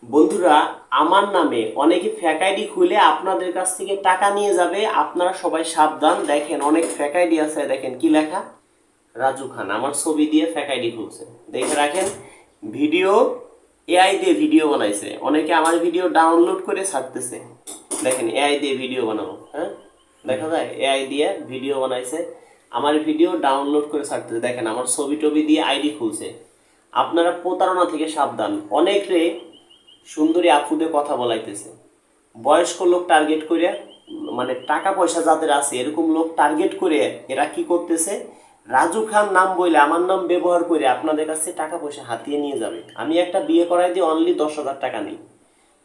বন্ধুরা, আমার নামে অনেকে ফেক আইডি খুলে আপনাদের কাছ থেকে টাকা নিয়ে যাবে। আপনারা সবাই সাবধান। দেখেন, অনেক ফেক আইডি আছে। দেখেন কি লেখা, রাজু খান আমার ছবি দিয়ে ফেক আইডি খুলছে। দেখে রাখেন, ভিডিও এআই দিয়ে ভিডিও বানাইছে। অনেকে আমার ভিডিও ডাউনলোড করে ছাড়তেছে। দেখেন, এআই দিয়ে ভিডিও বানাবো, হ্যাঁ দেখা যায় এআই দিয়ে ভিডিও বানাইছে, আমার ভিডিও ডাউনলোড করে ছাড়তেছে। দেখেন, আমার ছবি টবি দিয়ে আইডি খুলছে। আপনারা প্রতারণা থেকে সাবধান। অনেকে সুন্দরী আপুদের কথা বলাইতেছে, বয়স্ক লোক টার্গেট করে, মানে টাকা পয়সা যাদের আছে এরকম লোক টার্গেট করে এরা কি করতেছে, রাজু খান নাম বলে আমার নাম ব্যবহার করে আপনাদের কাছে টাকা পয়সা হাতিয়ে নিয়ে যাবে। আমি একটা বিয়ে করাই দিয়ে অনলি 10,000 টাকা নিই।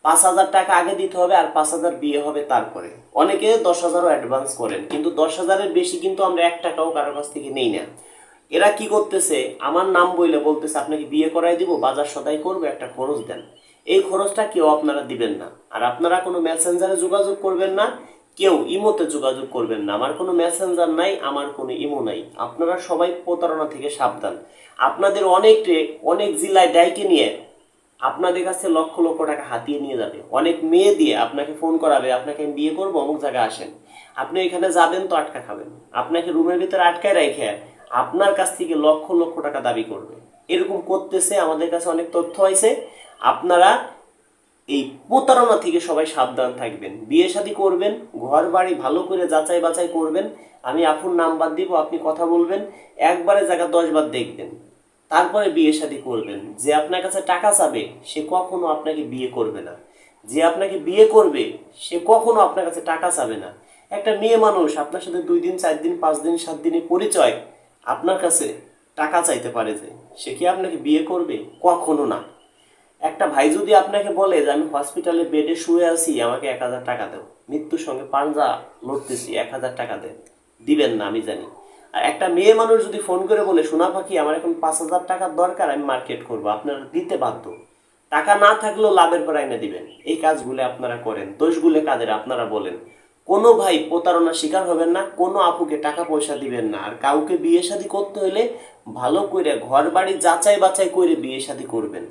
5,000 টাকা আগে দিতে হবে, আর 5,000 বিয়ে হবে তারপরে। অনেকে 10,000ও অ্যাডভান্স করেন, কিন্তু 10,000-এর বেশি কিন্তু আমরা 1 টাকাও কারোর কাছ থেকে নেই না। এরা কি করতেছে, আমার নাম বইলে বলতেছে আপনাকে বিয়ে করাই দিব, বাজার সদাই করবো, একটা খরচ দেন। এই খরচটা কেউ আপনারা দিবেন না। আর আপনারা কোনো মেসেঞ্জারে যোগাযোগ করবেন না, কেউ ইমোতে যোগাযোগ করবেন না। আমার কোনো মেসেঞ্জার নাই, আমার কোনো ইমো নাই। আপনারা সবাই প্রতারণা থেকে সাবধান। আপনাদের অনেক জেলায় ডাইকে নিয়ে আপনাদের কাছে লক্ষ লক্ষ টাকা হাতিয়ে নিয়ে যাবে। অনেক মেয়ে দিয়ে আপনাকে ফোন করাবে, আপনাকে আমি বিয়ে করবো, অমুক জায়গায় আসেন। আপনি এখানে যাবেন তো আটকা খাবেন। আপনাকে রুমের ভিতরে আটকায় রেখে আপনার কাছ থেকে লক্ষ লক্ষ টাকা দাবি করবে। এরকম করতেছে, আমাদের কাছে অনেক তথ্য আছে। আপনারা এই প্রতারণা থেকে সবাই সাবধান থাকবেন। বিয়ে শাদী করবেন, ঘর বাড়ি ভালো করে যাচাই বাছাই করবেন। আমি আপুর নাম্বার দিব, আপনি কথা বলবেন, একবারে জায়গা 10 বার দেখবেন, তারপরে বিয়ে শাদী করবেন। যে আপনার কাছে টাকা চাবে সে কখনো আপনাকে বিয়ে করবে না। যে আপনাকে বিয়ে করবে সে কখনো আপনার কাছে টাকা চাবে না। একটা মেয়ে মানুষ আপনার সাথে 2 দিন 4 দিন 5 দিন 7 দিনের পরিচয় আপনার কাছে টাকা চাইতে পারে, যে সে কি আপনাকে বিয়ে করবে? কখনো না। একটা ভাই যদি আপনাকে বলে যে আমি হসপিটালে বেডে শুয়ে আছি, আমাকে 1,000 টাকা দাও, মৃত্যুর সঙ্গে পাঞ্জা লড়তেছি, 1,000 টাকা দেন, দিবেন না আমি জানি। আর একটা মেয়ে মানুষ যদি ফোন করে বলে, সোনা পাখি আমার এখন 5,000 টাকার দরকার, আমি মার্কেট করবো, আপনারা দিতে বাধ্য। টাকা না থাকলেও লাভের পর আইনে দিবেন। এই কাজগুলো আপনারা করেন, দোষগুলো কাদের আপনারা বলেন। কোনো ভাই প্রতারণার শিকার হবেন না, কোনো আপুকে টাকা পয়সা দিবেন না। আর কাউকে বিয়ে শাদী করতে হলে ভালো করে ঘর বাড়ি যাচাই বাছাই করে বিয়ে শাদী করবেন।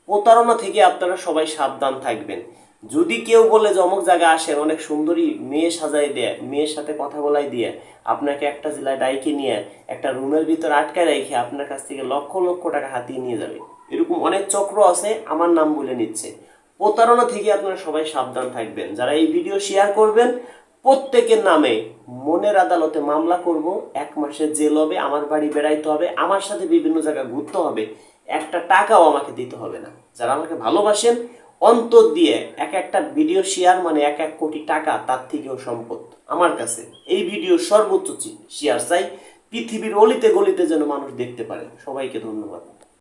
প্রতারণা থেকে আপনারা সবাই সাবধান থাকবেন। যদি কেউ বলে যে অমুক জায়গায় আসেন, অনেক সুন্দরী মেয়ে সাজাই দেয়, মেয়ের সাথে কথা বলাই দিয়ে আপনাকে একটা জেলায় ডাইকে নিয়ে একটা রুমের ভিতর আটকায় রেখে আপনার কাছ থেকে লক্ষ লক্ষ টাকা হাতিয়ে নিয়ে যাবে, এরকম অনেক চক্র আছে, আমার নাম বলে নিচ্ছে। প্রতারণা থেকে আপনারা সবাই সাবধান থাকবেন। যারা এই ভিডিও শেয়ার করবেন প্রত্যেকের নামে মনের আদালতে মামলা করব, 1 মাসের জেল হবে, আমার বাড়ি বেড়াইতে হবে, আমার সাথে বিভিন্ন জায়গায় ঘুরতে হবে, একটা টাকাও আমাকে দিতে হবে না। যারা আমাকে ভালোবাসেন অন্তর দিয়ে, একটা ভিডিও শেয়ার মানে 1 কোটি টাকা, তার থেকেও সম্পদ আমার কাছে। এই ভিডিও সর্বোচ্চ শেয়ার চাই, পৃথিবীর অলিতে গলিতে যেন মানুষ দেখতে পারে। সবাইকে ধন্যবাদ।